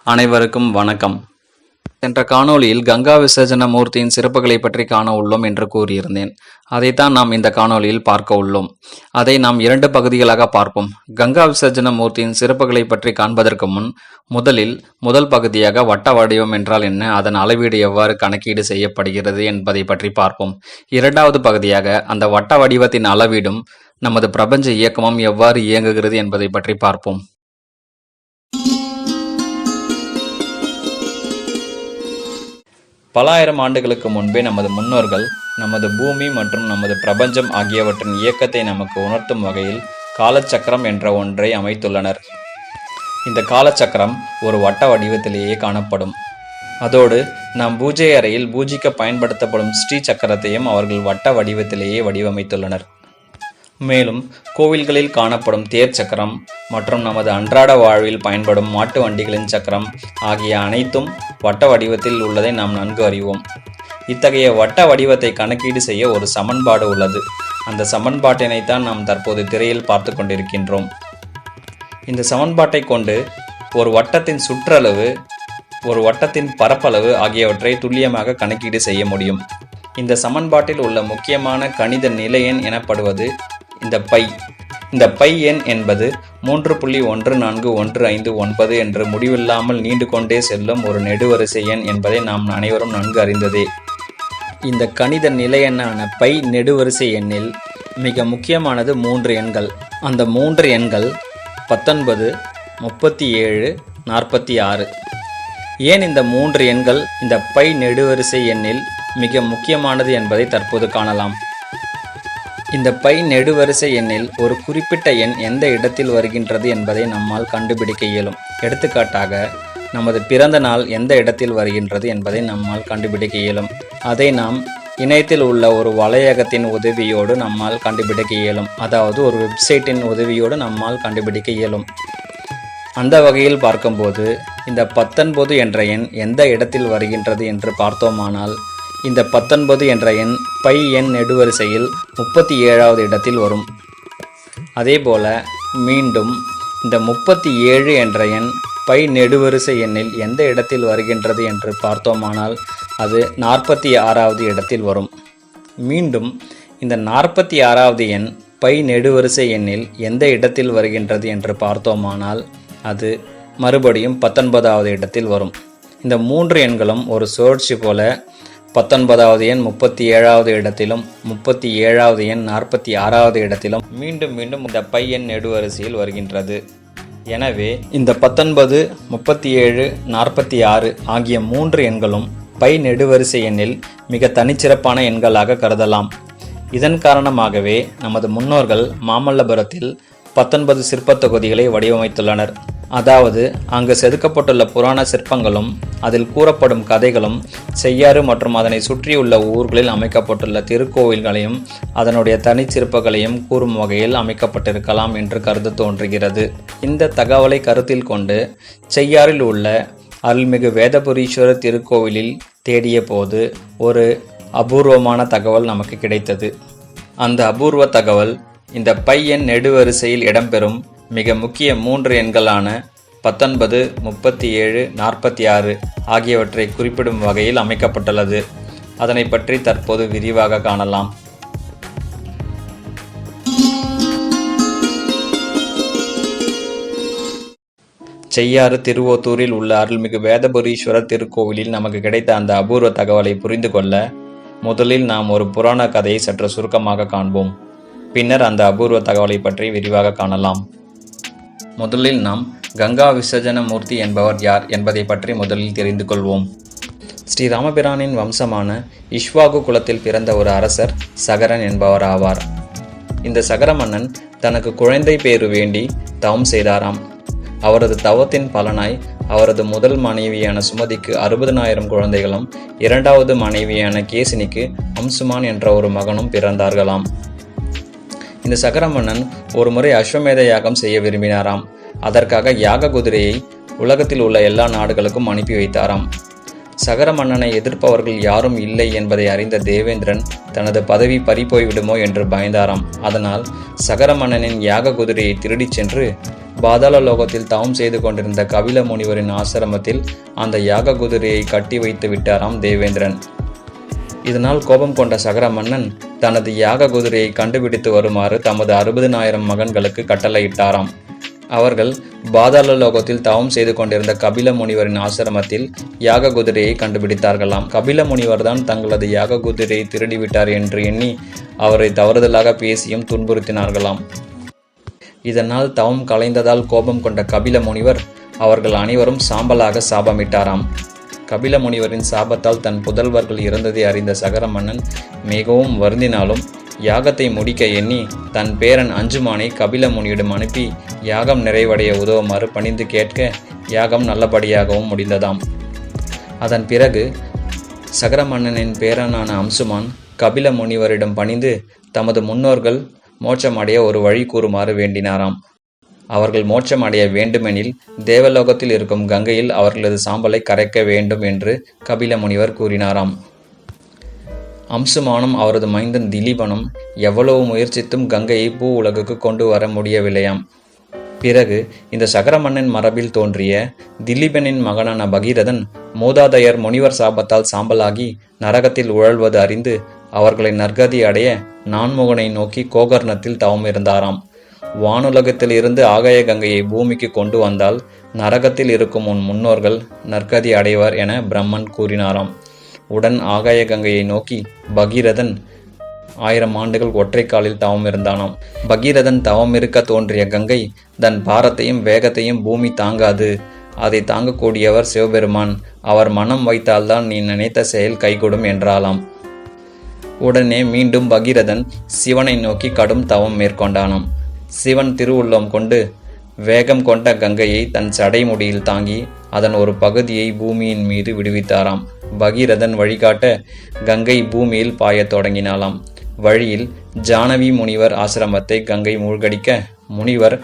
அனைவருக்கும் வணக்கம். சென்ற காணொளியில் கங்கா விசர்ஜன மூர்த்தியின் சிறப்புகளை பற்றி காண உள்ளோம் என்று கூறியிருந்தேன். அதைத்தான் நாம் இந்த காணொளியில் பார்க்க உள்ளோம். அதை நாம் 2 பகுதிகளாக பார்ப்போம். கங்கா விசர்ஜன மூர்த்தியின் சிறப்புகளை பற்றி காண்பதற்கு முன் முதல் பகுதியாக வட்ட வடிவம் என்றால் என்ன, அதன் அளவீடு எவ்வாறு கணக்கீடு செய்யப்படுகிறது என்பதை பற்றி பார்ப்போம். 2வது பகுதியாக அந்த வட்ட வடிவத்தின் அளவீடும் நமது பிரபஞ்ச இயக்கமும் எவ்வாறு இயங்குகிறது என்பதை பற்றி பார்ப்போம். பல ஆயிரம் ஆண்டுகளுக்கு முன்பே நமது முன்னோர்கள் நமது பூமி மற்றும் நமது பிரபஞ்சம் ஆகியவற்றின் இயக்கத்தை நமக்கு உணர்த்தும் வகையில் காலச்சக்கரம் என்ற ஒன்றை அமைத்துள்ளனர். இந்த காலச்சக்கரம் ஒரு வட்ட வடிவத்திலேயே காணப்படும். அதோடு நாம் பூஜை அறையில் பூஜிக்க பயன்படுத்தப்படும் ஸ்ரீ சக்கரத்தையும் அவர்கள் வட்ட வடிவத்திலேயே வடிவமைத்துள்ளனர். மேலும் கோவில்களில் காணப்படும் தேர் சக்கரம் மற்றும் நமது அன்றாட வாழ்வில் பயன்படும் மாட்டு வண்டிகளின் சக்கரம் ஆகிய அனைத்தும் வட்ட வடிவத்தில் உள்ளதை நாம் நன்கு அறிவோம். இத்தகைய வட்ட வடிவத்தை கணக்கீடு செய்ய ஒரு சமன்பாடு உள்ளது. அந்த சமன்பாட்டினைத்தான் நாம் தற்போது திரையில் பார்த்து கொண்டிருக்கின்றோம். இந்த சமன்பாட்டை கொண்டு ஒரு வட்டத்தின் சுற்றளவு, ஒரு வட்டத்தின் பரப்பளவு ஆகியவற்றை துல்லியமாக கணக்கீடு செய்ய முடியும். இந்த சமன்பாட்டில் உள்ள முக்கியமான கணித நிலையெண் எனப்படுவது இந்த பை எண் என்பது 3.14159 என்று முடிவில்லாமல் நீண்டு கொண்டே செல்லும் ஒரு நெடுவரிசை எண் என்பதை நாம் அனைவரும் நன்கு அறிந்ததே. இந்த கணித நிலையெண்ணான பை நெடுவரிசை எண்ணில் மிக முக்கியமானது 3 எண்கள். அந்த 3 எண்கள் 19, 37, 46. ஏன் இந்த 3 எண்கள் இந்த பை நெடுவரிசை எண்ணில் மிக முக்கியமானது என்பதை தற்போது காணலாம். இந்த பை நெடுவரிசை எண்ணில் ஒரு குறிப்பிட்ட எண் எந்த இடத்தில் வருகின்றது என்பதை நம்மால் கண்டுபிடிக்க இயலும். எடுத்துக்காட்டாக, நமது பிறந்த நாள் எந்த இடத்தில் வருகின்றது என்பதை நம்மால் கண்டுபிடிக்க இயலும். அதை நாம் இணையத்தில் உள்ள ஒரு வலையகத்தின் உதவியோடு நம்மால் கண்டுபிடிக்க இயலும். அதாவது ஒரு வெப்சைட்டின் உதவியோடு நம்மால் கண்டுபிடிக்க இயலும். அந்த வகையில் பார்க்கும்போது இந்த 19 என்ற எண் எந்த இடத்தில் வருகின்றது என்று பார்த்தோமானால், இந்த 19 என்ற எண் பை எண் நெடுவரிசையில் 37வது இடத்தில் வரும். அதேபோல மீண்டும் இந்த 37 என்ற எண் பை நெடுவரிசை எண்ணில் எந்த இடத்தில் வருகின்றது என்று பார்த்தோமானால் அது 46வது இடத்தில் வரும். மீண்டும் இந்த 46வது எண் பை நெடுவரிசை எண்ணில் எந்த இடத்தில் வருகின்றது என்று பார்த்தோமானால் அது மறுபடியும் 19வது இடத்தில் வரும். இந்த 3 எண்களும் ஒரு சுழற்சி போல 19வது எண் 37வது இடத்திலும், 37வது எண் 46வது இடத்திலும் மீண்டும் இந்த பை எண் நெடுவரிசையில் வருகின்றது. எனவே இந்த 19, 37, 46 ஆகிய 3 எண்களும் பை நெடுவரிசை எண்ணில் மிக தனிச்சிறப்பான எண்களாக கருதலாம். இதன் காரணமாகவே நமது முன்னோர்கள் மாமல்லபுரத்தில் 19 சிற்பத் தொகுதிகளை வடிவமைத்துள்ளனர். அதாவது அங்கு செதுக்கப்பட்டுள்ள புராண சிற்பங்களும் அதில் கூறப்படும் கதைகளும் செய்யாறு மற்றும் அதனை சுற்றியுள்ள ஊர்களில் அமைக்கப்பட்டுள்ள திருக்கோவில்களையும் அதனுடைய தனிச்சிறப்புகளையும் கூறும் வகையில் அமைக்கப்பட்டிருக்கலாம் என்று கருத்து தோன்றுகிறது. இந்த தகவலை கருத்தில் கொண்டு செய்யாறில் உள்ள அருள்மிகு வேதபுரீஸ்வரர் திருக்கோவிலில் தேடிய போது ஒரு அபூர்வமான தகவல் நமக்கு கிடைத்தது. அந்த அபூர்வ தகவல் இந்த பை எண் நெடுவரிசையில் இடம்பெறும் மிக முக்கிய 3 எண்களான 19, 37, 46 ஆகியவற்றை குறிப்பிடும் வகையில் அமைக்கப்பட்டுள்ளது. அதனை பற்றி தற்போது விரிவாக காணலாம். செய்யாறு திருவோத்தூரில் உள்ள அருள்மிகு வேதபுரீஸ்வரர் திருக்கோவிலில் நமக்கு கிடைத்த அந்த அபூர்வ தகவலை புரிந்து கொள்ள முதலில் நாம் ஒரு புராண கதையை சற்று சுருக்கமாக காண்போம். பின்னர் அந்த அபூர்வ தகவலை பற்றி விரிவாக காணலாம். முதலில் நாம் கங்கா விசர்ஜன மூர்த்தி என்பவர் யார் என்பதை பற்றி முதலில் தெரிந்து கொள்வோம். ஸ்ரீராமபிரானின் வம்சமான இஷ்வாகு குலத்தில் பிறந்த ஒரு அரசர் சகரன் என்பவர் ஆவார். இந்த சகர மன்னன் தனக்கு குழந்தை பேறு வேண்டி தவம் செய்தாராம். அவரது தவத்தின் பலனாய் அவரது முதல் மனைவியான சுமதிக்கு 60,000 குழந்தைகளும், 2வது மனைவியான கேசினிக்கு அம்சுமான் என்ற ஒரு மகனும் பிறந்தார்களாம். இந்த சகர மன்னன் ஒரு முறை அஸ்வமேத யாகம் செய்ய விரும்பினாராம். அதற்காக யாக குதிரையை உலகத்தில் உள்ள எல்லா நாடுகளுக்கும் அனுப்பி வைத்தாராம். சகர மன்னனை எதிர்ப்பவர்கள் யாரும் இல்லை என்பதை அறிந்த தேவேந்திரன் தனது பதவி பறிபோய்விடுமோ என்று பயந்தாராம். அதனால் சகர மன்னனின் யாக குதிரையை திருடிச் சென்று பாதாள லோகத்தில் தவம் செய்து கொண்டிருந்த கபில முனிவரின் ஆசிரமத்தில் அந்த யாக குதிரையை கட்டி வைத்து விட்டாராம் தேவேந்திரன். இதனால் கோபம் கொண்ட சகர மன்னன் தனது யாக குதிரையை கண்டுபிடித்து வருமாறு தமது 60,000 மகன்களுக்கு கட்டளையிட்டாராம். அவர்கள் பாதாள லோகத்தில் தவம் செய்து கொண்டிருந்த கபில முனிவரின் ஆசிரமத்தில் யாக குதிரையை கண்டுபிடித்தார்களாம். கபில முனிவர் தான் தங்களது யாக குதிரையை திருடிவிட்டார் என்று எண்ணி அவரை தவறுதலாக பேசியும் துன்புறுத்தினார்களாம். இதனால் தவம் கலைந்ததால் கோபம் கொண்ட கபில முனிவர் அவர்கள் அனைவரும் சாம்பலாக சாபமிட்டாராம். கபில முனிவரின் சாபத்தால் தன் புதல்வர்கள் இறந்ததை அறிந்த சகர மன்னன் மிகவும் வருந்தினாலும் யாகத்தை முடிக்க எண்ணி தன் பேரன் அஞ்சுமானை கபில முனியிடம் அனுப்பி யாகம் நிறைவடைய உதவுமாறு பணிந்து கேட்க யாகம் நல்லபடியாகவும் முடிந்ததாம். அதன் பிறகு சகர மன்னனின் பேரனான அம்சுமான் கபில முனிவரிடம் பணிந்து தமது முன்னோர்கள் மோட்சமடைய ஒரு வழி கூறுமாறு வேண்டினாராம். அவர்கள் மோட்சம் அடைய வேண்டுமெனில் தேவலோகத்தில் இருக்கும் கங்கையில் அவர்களது சாம்பலை கரைக்க வேண்டும் என்று கபில முனிவர் கூறினாராம். அம்சுமானும் அவரது மைந்தன் திலீபனும் எவ்வளவு முயற்சித்தும் கங்கையை பூ உலகுக்கு கொண்டு வர முடியவில்லையாம். பிறகு இந்த சகர மன்னன் மரபில் தோன்றிய திலீபனின் மகனான பகீரதன் மூதாதையர் முனிவர் சாபத்தால் சாம்பலாகி நரகத்தில் உழல்வது அறிந்து அவர்களை நற்கதி அடைய நான்முகனை நோக்கி கோகர்ணத்தில் தவம் இருந்தாராம். வானுலகத்தில் இருந்து ஆகாய கங்கையை பூமிக்கு கொண்டு வந்தால் நரகத்தில் இருக்கும் உன் முன்னோர்கள் நற்கதி அடைவர் என பிரம்மன் கூறினாராம். உடன் ஆகாய கங்கையை நோக்கி பகீரதன் 1000 ஆண்டுகள் ஒற்றை காலில் தவம் இருந்தானாம். பகீரதன் தவம் இருக்க தோன்றிய கங்கை தன் பாரத்தையும் வேகத்தையும் பூமி தாங்காது, அதை தாங்கக்கூடியவர் சிவபெருமான், அவர் மனம் வைத்தால்தான் நீ நினைத்த செயல் கைகூடும் என்றாலாம். உடனே மீண்டும் பகீரதன் சிவனை நோக்கி கடும் தவம் மேற்கொண்டானாம். சிவன் திருவுள்ளம் கொண்டு வேகம் கொண்ட கங்கையை தன் சடைமுடியில் தாங்கி அதன் ஒரு பகுதியை பூமியின் மீது விடுவித்தாராம். பகீரதன் வழிகாட்ட கங்கை பூமியில் பாயத் தொடங்கினாலாம். வழியில் ஜானவி முனிவர் ஆசிரமத்தை கங்கை மூழ்கடிக்க முனிவர்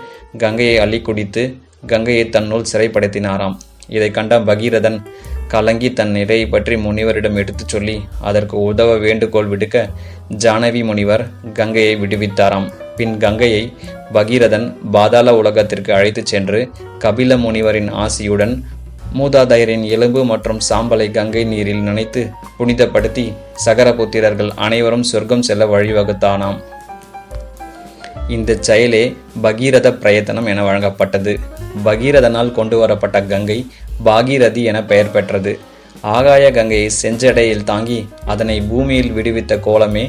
கங்கையை அள்ளி குடித்து கங்கையை தன்னுள் சிறைப்படுத்தினாராம். இதை கண்ட பகீரதன் கலங்கி தன் நிறையை பற்றி முனிவரிடம் எடுத்துச் சொல்லி அதற்கு உதவ வேண்டுகோள் விடுக்க ஜானவி முனிவர் கங்கையை விடுவித்தாராம். பின் கங்கையை பகீரதன் பாதாள உலகத்திற்கு அழைத்துச் சென்று கபில முனிவரின் ஆசியுடன் மூதாதையரின் எலும்பு மற்றும் சாம்பலை கங்கை நீரில் நனைத்து புனிதப்படுத்தி சகரபுத்திரர்கள் அனைவரும் சொர்க்கம் செல்ல வழிவகுத்தானாம். இந்த செயலே பகீரத பிரயத்தனம் என வழங்கப்பட்டது. பகீரதனால் கொண்டு வரப்பட்ட கங்கை பாகீரதி என பெயர் பெற்றது. ஆகாய கங்கையை செஞ்சடையில் தாங்கி அதனை பூமியில் விடுவித்த கோலமே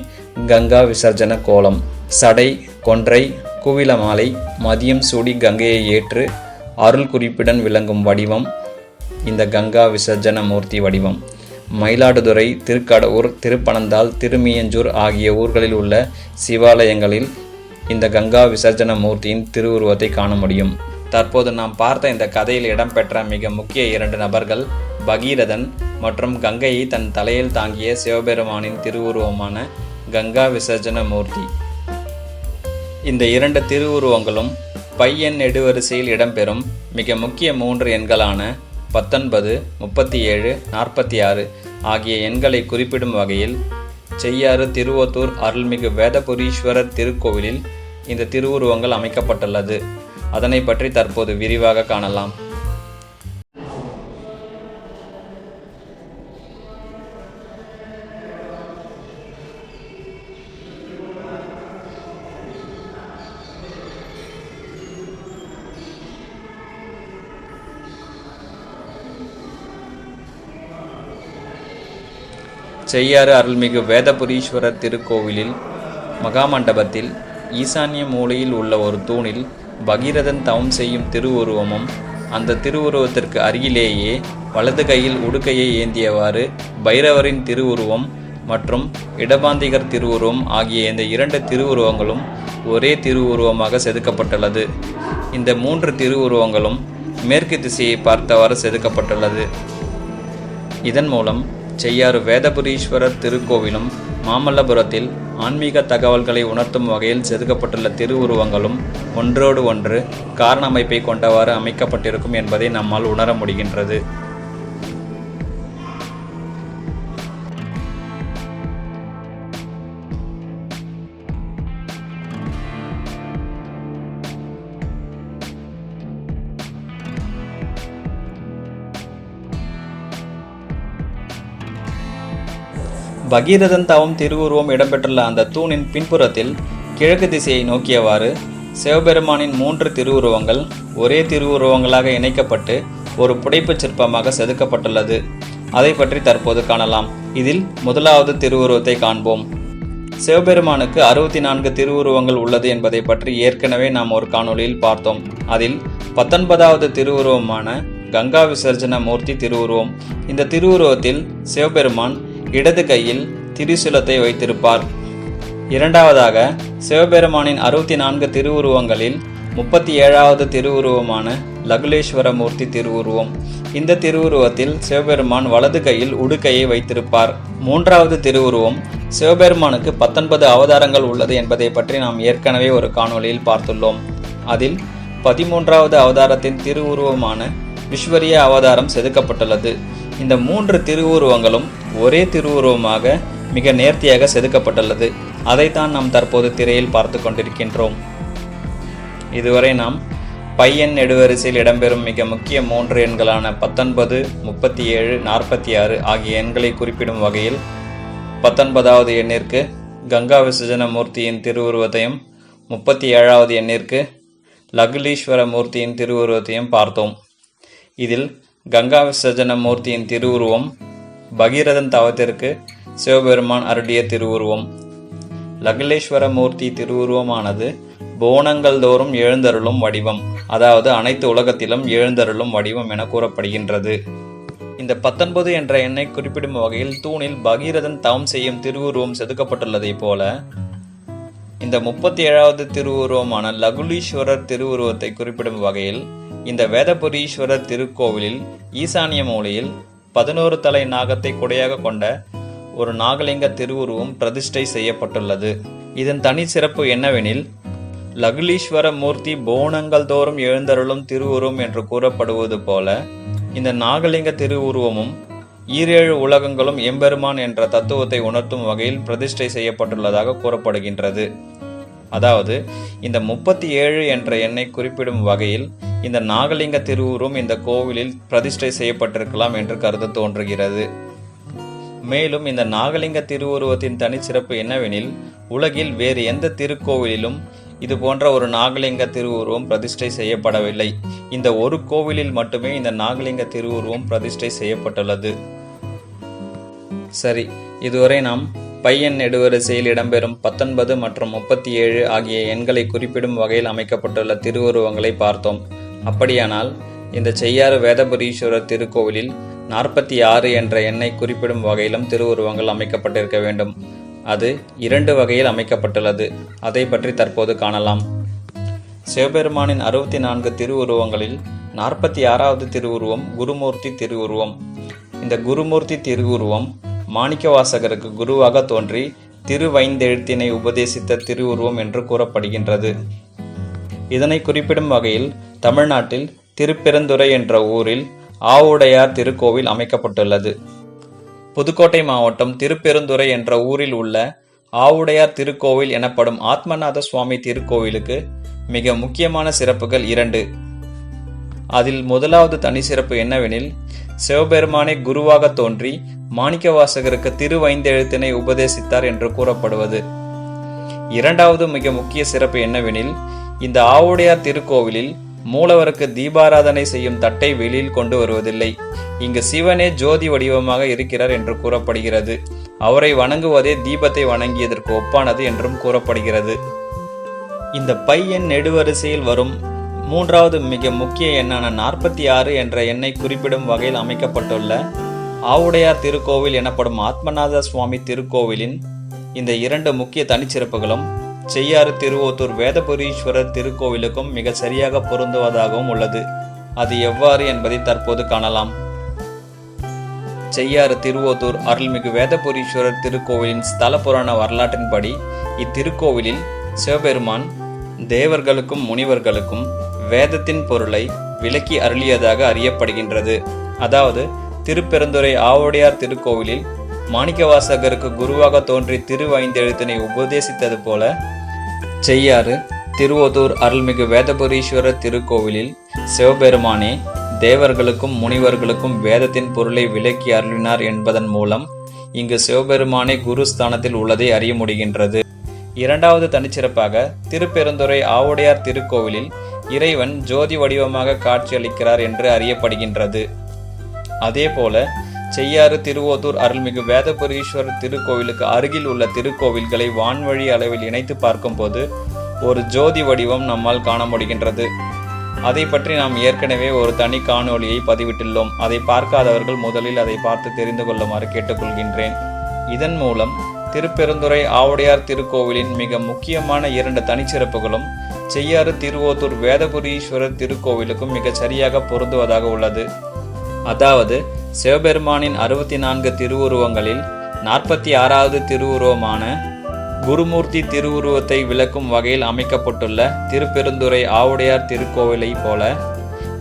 கங்கா விசர்ஜன கோலம். சடை, கொன்றை, குவில மாலை, மதியம் சூடி கங்கையை ஏற்று அருள் குறிப்புடன் விளங்கும் வடிவம் இந்த கங்கா விசர்ஜன மூர்த்தி வடிவம். மயிலாடுதுறை, திருக்கடவூர், திருப்பனந்தாள், திருமியஞ்சூர் ஆகிய ஊர்களில் உள்ள சிவாலயங்களில் இந்த கங்கா விசர்ஜன மூர்த்தியின் திருவுருவத்தை காண முடியும். தற்போது நாம் பார்த்த இந்த கதையில் இடம்பெற்ற மிக முக்கிய 2 நபர்கள் பகீரதன் மற்றும் கங்கையை தன் தலையில் தாங்கிய சிவபெருமானின் திருவுருவமான கங்கா விசர்ஜன மூர்த்தி. இந்த 2 திருவுருவங்களும் பையன் நெடுவரிசையில் இடம்பெறும் மிக முக்கிய 3 எண்களான 19, 37, 46 ஆகிய எண்களை குறிப்பிடும் வகையில் செய்யாறு திருவொத்தூர் அருள்மிகு வேதபுரீஸ்வரர் திருக்கோவிலில் இந்த திருவுருவங்கள் அமைக்கப்பட்டுள்ளது. அதனை பற்றி தற்போது விரிவாக காணலாம். செய்யாறு அருள்மிகு வேதபுரீஸ்வரர் திருக்கோவிலில் மகாமண்டபத்தில் ஈசான்ய மூலையில் உள்ள ஒரு தூணில் பகீரதன் தவம் செய்யும் திருவுருவமும் அந்த திருவுருவத்திற்கு அருகிலேயே வலது கையில் உடுக்கையை ஏந்தியவாறு பைரவரின் திருவுருவம் மற்றும் இடபாந்திகர் திருவுருவம் ஆகிய இந்த 2 திருவுருவங்களும் ஒரே திருவுருவமாக செதுக்கப்பட்டுள்ளது. இந்த 3 திருவுருவங்களும் மேற்கு திசையை பார்த்தவாறு செதுக்கப்பட்டுள்ளது. இதன் மூலம் செய்யாறு வேதபுரீஸ்வரர் திருக்கோவிலும் மாமல்லபுரத்தில் ஆன்மீக தகவல்களை உணர்த்தும் வகையில் செதுக்கப்பட்டுள்ள திருவுருவங்களும் ஒன்றோடு ஒன்று காரண அமைப்பை கொண்டவாறு அமைக்கப்பட்டிருக்கும் என்பதை நம்மால் உணர முடிகின்றது. பகீரதன் தவம் திருவுருவம் இடம்பெற்றுள்ள அந்த தூணின் பின்புறத்தில் கிழக்கு திசையை நோக்கியவாறு சிவபெருமானின் 3 திருவுருவங்கள் ஒரே திருவுருவங்களாக இணைக்கப்பட்டு ஒரு புடைப்புச் சிற்பமாக செதுக்கப்பட்டுள்ளது. அதை பற்றி தற்போது காணலாம். இதில் முதலாவது திருவுருவத்தை காண்போம். சிவபெருமானுக்கு 64 திருவுருவங்கள் உள்ளது என்பதை பற்றி ஏற்கனவே நாம் ஒரு காணொளியில் பார்த்தோம். அதில் 19வது திருவுருவமான கங்கா விசர்ஜன மூர்த்தி திருவுருவம். இந்த திருவுருவத்தில் சிவபெருமான் இடது கையில் திரிசூலத்தை வைத்திருப்பார். இரண்டாவதாக சிவபெருமானின் 64 திருவுருவங்களில் 37வது திருவுருவமான லகுலேஸ்வர மூர்த்தி திருவுருவம். இந்த திருவுருவத்தில் சிவபெருமான் வலது கையில் உடுக்கையை வைத்திருப்பார். மூன்றாவது திருவுருவம் சிவபெருமானுக்கு 19 அவதாரங்கள் உள்ளது என்பதை பற்றி நாம் ஏற்கனவே ஒரு காணொளியில் பார்த்துள்ளோம். அதில் 13வது அவதாரத்தின் திருவுருவமான விஸ்வரிய அவதாரம் செதுக்கப்பட்டுள்ளது. இந்த 3 திருவுருவங்களும் ஒரே திருவுருவமாக மிக நேர்த்தியாக செதுக்கப்பட்டுள்ளது. அதைத்தான் நாம் தற்போது திரையில் பார்த்து கொண்டிருக்கின்றோம். இதுவரை நாம் பையன் நெடுவரிசையில் இடம்பெறும் மிக முக்கிய 3 எண்களான 19, 37, 46 ஆகிய எண்களை குறிப்பிடும் வகையில் 19வது எண்ணிற்கு கங்கா விசர்ஜன மூர்த்தியின் திருவுருவத்தையும் 37வது எண்ணிற்கு லகுலீஸ்வர மூர்த்தியின் திருவுருவத்தையும் பார்த்தோம். இதில் கங்கா விசர்ஜன மூர்த்தியின் திருவுருவம் பகீரதன் தவத்திற்கு சிவபெருமான் அருளிய திருவுருவம். லகுலேஸ்வர மூர்த்தி திருவுருவமானது போனங்கள் தோறும் எழுந்தருளும் வடிவம், அதாவது அனைத்து உலகத்திலும் எழுந்தருளும் வடிவம் என கூறப்படுகின்றது. இந்த 19 என்ற எண்ணை குறிப்பிடும் வகையில் தூணில் பகீரதன் தவம் செய்யும் திருவுருவம் செதுக்கப்பட்டுள்ளதை போல இந்த 37வது திருவுருவமான லகுலீஸ்வரர் திருவுருவத்தை குறிப்பிடும் வகையில் இந்த வேதபுரீஸ்வரர் திருக்கோவிலில் ஈசானிய மூலையில் 11 தலை நாகத்தை கொடையாக கொண்ட ஒரு நாகலிங்க திருவுருவம் பிரதிஷ்டை செய்யப்பட்டுள்ளது. இதன் தனி சிறப்பு என்னவெனில் லகுலீஸ்வர மூர்த்தி போனங்கள் தோறும் எழுந்தருளும் திருவுருவம் என்று கூறப்படுவது போல இந்த நாகலிங்க திருவுருவமும் 7 உலகங்களும் எம்பெருமான் என்ற தத்துவத்தை உணர்த்தும் வகையில் பிரதிஷ்டை செய்யப்பட்டுள்ளதாக கூறப்படுகின்றது. அதாவது இந்த 37 என்ற எண்ணை குறிப்பிடும் வகையில் இந்த நாகலிங்க திருவுருவம் இந்த கோவிலில் பிரதிஷ்டை செய்யப்பட்டிருக்கலாம் என்று கருத்து தோன்றுகிறது. மேலும் இந்த நாகலிங்க திருவுருவத்தின் தனிச்சிறப்பு என்னவெனில் உலகில் வேறு எந்த திருக்கோவிலிலும் இது போன்ற ஒரு நாகலிங்க திருவுருவம் பிரதிஷ்டை செய்யப்படவில்லை. இந்த ஒரு கோவிலில் மட்டுமே இந்த நாகலிங்க திருவுருவம் பிரதிஷ்டை செய்யப்பட்டுள்ளது. சரி, இதுவரை நாம் பையன் நெடுவரிசையில் இடம்பெறும் 19 மற்றும் 37 ஆகிய எண்களை குறிப்பிடும் வகையில் அமைக்கப்பட்டுள்ள திருவுருவங்களை பார்த்தோம். அப்படியானால் இந்த செய்யாறு வேதபுரீஸ்வரர் திருக்கோவிலில் 46 என்ற எண்ணை குறிப்பிடும் வகையிலும் திருவுருவங்கள் அமைக்கப்பட்டிருக்க வேண்டும். அது 2 வகையில் அமைக்கப்பட்டுள்ளது. அதை பற்றி தற்போது காணலாம். சிவபெருமானின் 64 திருவுருவங்களில் 46வது திருவுருவம் குருமூர்த்தி திருவுருவம். இந்த குருமூர்த்தி திருவுருவம் மாணிக்கவாசகருக்கு குருவாக தோன்றி திருவைந்தெழுத்தினை உபதேசித்த திருவுருவம் என்று கூறப்படுகின்றது. இதனை குறிப்பிடும் வகையில் தமிழ்நாட்டில் திருப்பெருந்துறை என்ற ஊரில் ஆவுடையார் திருக்கோவில் அமைக்கப்பட்டுள்ளது. புதுக்கோட்டை மாவட்டம் திருப்பெருந்துறை என்ற ஊரில் உள்ள ஆவுடையார் திருக்கோவில் எனப்படும் ஆத்மநாத சுவாமி திருக்கோவிலுக்கு மிக முக்கியமான சிறப்புகள் 2. அதில் முதலாவது தனி சிறப்பு என்னவெனில் சிவபெருமானை குருவாக தோன்றி மாணிக்கவாசகருக்கு திருவைந்தெழுத்தினை உபதேசித்தார் என்று கூறப்படுவது. இரண்டாவது மிக முக்கிய சிறப்பு என்னவெனில் இந்த ஆவுடையார் திருக்கோவிலில் மூலவருக்கு தீபாராதனை செய்யும் தட்டை வெளியில் கொண்டு வருவதில்லை. இங்கு சிவனே ஜோதி வடிவமாக இருக்கிறார் என்று கூறப்படுகிறது. அவரை வணங்குவதே தீபத்தை வணங்கியதற்கு ஒப்பானது என்றும் கூறப்படுகிறது. இந்த பையன் நெடுவரிசையில் வரும் 3வது மிக முக்கிய எண்ணான 46 என்ற எண்ணை குறிப்பிடும் வகையில் அமைக்கப்பட்டுள்ள ஆவுடையார் திருக்கோவில் எனப்படும் ஆத்மநாத சுவாமி திருக்கோவிலின் இந்த 2 முக்கிய தனிச்சிறப்புகளும் செய்யாறு திருவோத்தூர் வேதபுரீஸ்வரர் திருக்கோவிலுக்கும் மிக சரியாக பொருந்துவதாகவும் உள்ளது. அது எவ்வாறு என்பதை தற்போது காணலாம். செய்யாறு திருவோத்தூர் அருள்மிகு வேதபுரீஸ்வரர் திருக்கோவிலின் ஸ்தல புராண வரலாற்றின்படி இத்திருக்கோவிலில் சிவபெருமான் தேவர்களுக்கும் முனிவர்களுக்கும் வேதத்தின் பொருளை விளக்கி அருளியதாக அறியப்படுகின்றது. அதாவது திருப்பெருந்துறை ஆவுடையார் திருக்கோவிலில் மாணிக்கவாசகருக்கு குருவாக தோன்றி திருவைந்தெழுத்தினை உபதேசித்தது போல செய்யாறு திருவோத்தூர் அருள்மிகு வேதபுரீஸ்வரர் திருக்கோவிலில் சிவபெருமானே தேவர்களுக்கும் முனிவர்களுக்கும் வேதத்தின் பொருளை விளக்கி அருளினார் என்பதன் மூலம் இங்கு சிவபெருமானே குரு ஸ்தானத்தில் உள்ளதை அறிய முடிகின்றது. இரண்டாவது தனிச்சிறப்பாக திருப்பெருந்துறை ஆவுடையார் திருக்கோவிலில் இறைவன் ஜோதி வடிவமாக காட்சியளிக்கிறார் என்று அறியப்படுகின்றது. அதேபோல செய்யாறு திருவோத்தூர் அருள்மிகு வேதபுரீஸ்வரர் திருக்கோவிலுக்கு அருகில் உள்ள திருக்கோவில்களை வான்வழி அளவில் இணைத்து பார்க்கும்போது ஒரு ஜோதி வடிவம் நம்மால் காண முடிகின்றது. அதை பற்றி நாம் ஏற்கனவே ஒரு தனி காணொளியை பதிவிட்டுள்ளோம். அதை பார்க்காதவர்கள் முதலில் அதை பார்த்து தெரிந்து கொள்ளுமாறு கேட்டுக்கொள்கின்றேன். இதன் மூலம் திருப்பெருந்துறை ஆவுடையார் திருக்கோவிலின் மிக முக்கியமான 2 தனிச்சிறப்புகளும் செய்யாறு திருவோத்தூர் வேதபுரீஸ்வரர் திருக்கோவிலுக்கும் மிக சரியாக பொருந்துவதாக உள்ளது. அதாவது சிவபெருமானின் 64 திருவுருவங்களில் 46வது திருவுருவமான குருமூர்த்தி திருவுருவத்தை விளக்கும் வகையில் அமைக்கப்பட்டுள்ள திருப்பெருந்துறை ஆவுடையார் திருக்கோவிலை போல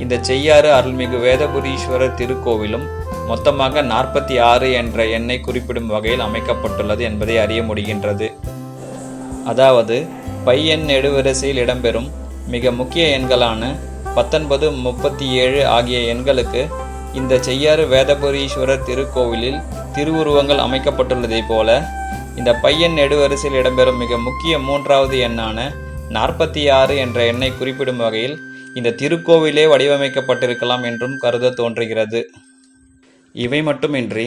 இந்த செய்யாறு அருள்மிகு வேதபுரீஸ்வரர் திருக்கோவிலும் மொத்தமாக 46 என்ற எண்ணை குறிப்பிடும் வகையில் அமைக்கப்பட்டுள்ளது என்பதை அறிய முடிகின்றது. அதாவது பையன் நெடுவரிசையில் இடம்பெறும் மிக முக்கிய எண்களான 19, 37 ஆகிய எண்களுக்கு இந்த செய்யாறு வேதபுரீஸ்வரர் திருக்கோவிலில் திருவுருவங்கள் அமைக்கப்பட்டுள்ளதை போல இந்த பையன் நெடுவரிசையில் இடம்பெறும் மிக முக்கிய 3வது எண்ணான 46 என்ற எண்ணை குறிப்பிடும் வகையில் இந்த திருக்கோவிலே வடிவமைக்கப்பட்டிருக்கலாம் என்றும் கருத தோன்றுகிறது. இவை மட்டுமின்றி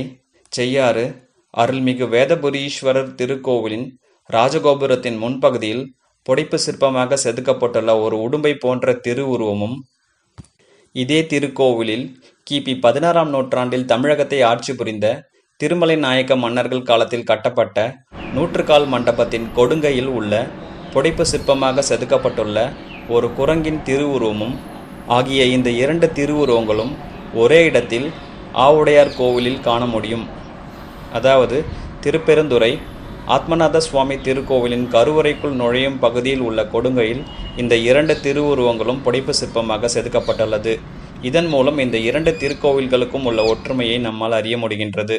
செய்யாறு அருள்மிகு வேதபுரீஸ்வரர் திருக்கோவிலின் ராஜகோபுரத்தின் முன்பகுதியில் புடைப்பு சிற்பமாக செதுக்கப்பட்டுள்ள ஒரு உடும்பை போன்ற திருவுருவமும், இதே திருக்கோவிலில் கிபி 16ஆம் நூற்றாண்டில் தமிழகத்தை ஆட்சி புரிந்த திருமலை நாயக்க மன்னர்கள் காலத்தில் கட்டப்பட்ட நூற்றுக்கால் மண்டபத்தின் கொடுங்கையில் உள்ள புடைப்பு சிற்பமாக செதுக்கப்பட்டுள்ள ஒரு குரங்கின் திருவுருவமும் ஆகிய இந்த 2 திருவுருவங்களும் ஒரே இடத்தில் ஆவுடையார் கோவிலில் காண முடியும். அதாவது திருப்பெருந்துறை ஆத்மநாத சுவாமி திருக்கோவிலின் கருவறைக்குள் நுழையும் பகுதியில் உள்ள கொடுங்கையில் இந்த 2 திருவுருவங்களும் புடைப்பு சிற்பமாக செதுக்கப்பட்டுள்ளது. இதன் மூலம் இந்த 2 திருக்கோவில்களுக்கும் உள்ள ஒற்றுமையை நம்மால் அறிய முடிகின்றது.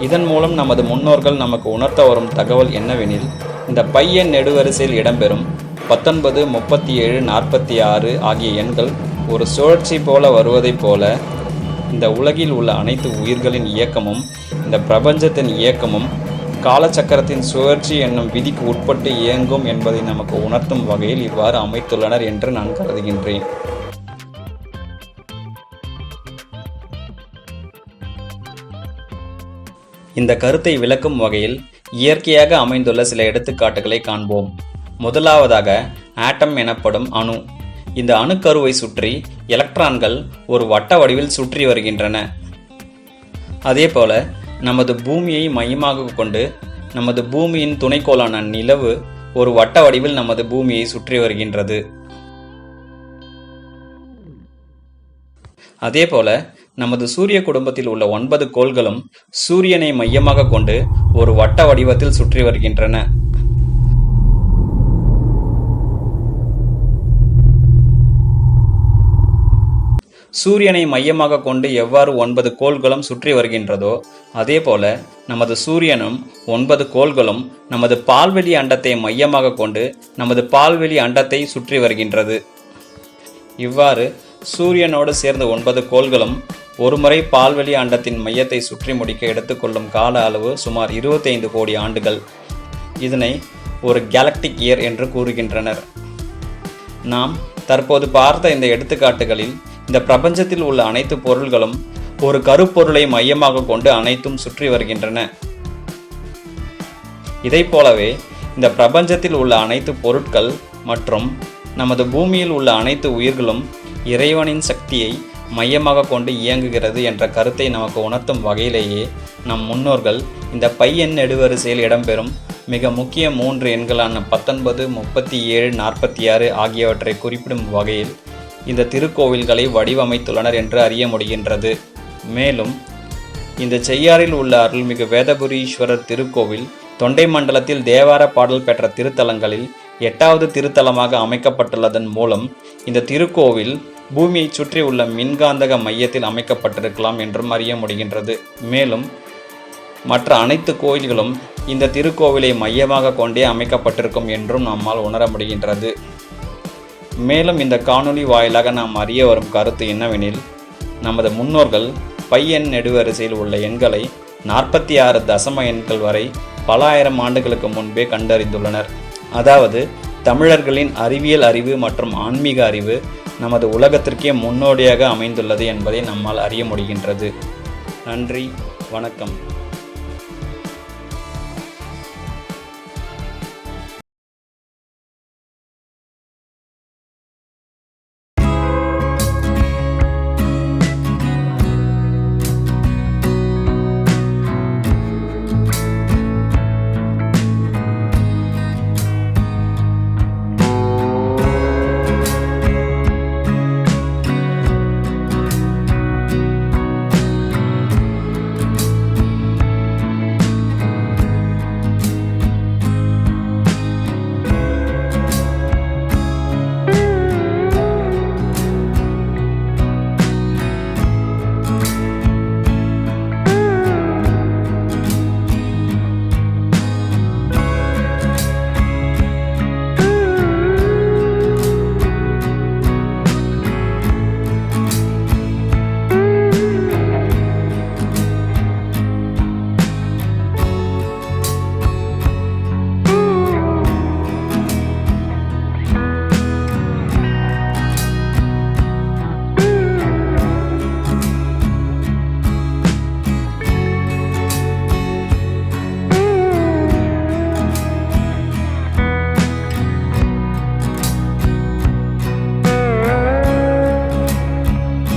இதன் மூலம் நமது முன்னோர்கள் நமக்கு உணர்த்த வரும் தகவல் என்னவெனில், இந்த பையன் நெடுவரிசையில் இடம்பெறும் 19, 37, 46 ஆகிய எண்கள் ஒரு சுழற்சி போல வருவதைப் போல இந்த உலகில் உள்ள அனைத்து உயிர்களின் இயக்கமும் இந்த பிரபஞ்சத்தின் இயக்கமும் காலச்சக்கரத்தின் சுழற்சி என்னும் விதிக்கு உட்பட்டு இயங்கும் என்பதை நமக்கு உணர்த்தும் வகையில் இவ்வாறு அமைத்துள்ளனர் என்று நான் கருதுகின்றேன். இந்த கருத்தை விளக்கும் வகையில் இயற்கையாக அமைந்துள்ள சில எடுத்துக்காட்டுகளை காண்போம். முதலாவதாக ஆட்டம் எனப்படும் அணு. இந்த அணுக்கருவை சுற்றி எலக்ட்ரான்கள் ஒரு வட்ட வடிவில் சுற்றி வருகின்றன. அதேபோல நமது பூமியை மையமாக கொண்டு நமது பூமியின் துணைக்கோளான நிலவு ஒரு வட்ட வடிவில் நமது பூமியை சுற்றி வருகின்றது. அதேபோல நமது சூரிய குடும்பத்தில் உள்ள 9 கோள்களும் சூரியனை மையமாக கொண்டு ஒரு வட்ட வடிவத்தில் சுற்றி வருகின்றன. சூரியனை மையமாக கொண்டு எவ்வாறு 9 கோள்களும் சுற்றி வருகின்றதோ அதேபோல நமது சூரியனும் 9 கோள்களும் நமது பால்வெளி அண்டத்தை மையமாக கொண்டு நமது பால்வெளி அண்டத்தை சுற்றி வருகின்றது. இவ்வாறு சூரியனோடு சேர்ந்த 9 கோள்களும் ஒருமுறை பால்வெளி அண்டத்தின் மையத்தை சுற்றி முடிக்க எடுத்துக்கொள்ளும் கால அளவு சுமார் 25 கோடி ஆண்டுகள். இதனை ஒரு கேலக்டிக் இயர் என்று கூறுகின்றனர். நாம் தற்போது பார்த்த இந்த எடுத்துக்காட்டுகளில் இந்த பிரபஞ்சத்தில் உள்ள அனைத்து பொருள்களும் ஒரு கருப்பொருளை மையமாக கொண்டு அனைத்தும் சுற்றி வருகின்றன. இதைப் போலவே இந்த பிரபஞ்சத்தில் உள்ள அனைத்து பொருட்கள் மற்றும் நமது பூமியில் உள்ள அனைத்து உயிர்களும் இறைவனின் சக்தியை மையமாக கொண்டு இயங்குகிறது என்ற கருத்தை நமக்கு உணர்த்தும் வகையிலேயே நம் முன்னோர்கள் இந்த பையன் நெடுவரிசையில் இடம்பெறும் மிக முக்கிய 3 எண்களான 19, 37, 46 ஆகியவற்றை குறிப்பிடும் வகையில் இந்த திருக்கோவில்களை வடிவமைத்துள்ளனர் என்று அறிய முடிகின்றது. மேலும் இந்த செய்யாறில் உள்ள அருள்மிகு வேதபுரீஸ்வரர் திருக்கோவில் தொண்டை மண்டலத்தில் தேவார பாடல் பெற்ற திருத்தலங்களில் 8வது திருத்தலமாக அமைக்கப்பட்டுள்ளதன் மூலம் இந்த திருக்கோவில் பூமியை சுற்றி உள்ள மின்காந்தக மையத்தில் அமைக்கப்பட்டிருக்கலாம் என்றும் அறிய முடிகின்றது. மேலும் மற்ற அனைத்து கோயில்களும் இந்த திருக்கோவிலை மையமாக கொண்டே அமைக்கப்பட்டிருக்கும் என்றும் நம்மால் உணர முடிகின்றது. மேலும் இந்த காணொளி வாயிலாக நாம் அறிய வரும் கருத்து என்னவெனில், நமது முன்னோர்கள் பையன் நெடுவரிசையில் உள்ள எண்களை 46 தசம எண்கள் வரை பல ஆயிரம் ஆண்டுகளுக்கு முன்பே கண்டறிந்துள்ளனர். அதாவது தமிழர்களின் அறிவியல் அறிவு மற்றும் ஆன்மீக அறிவு நமது உலகத்திற்கே முன்னோடியாக அமைந்துள்ளது என்பதை நம்மால் அறிய முடிகின்றது. நன்றி, வணக்கம்.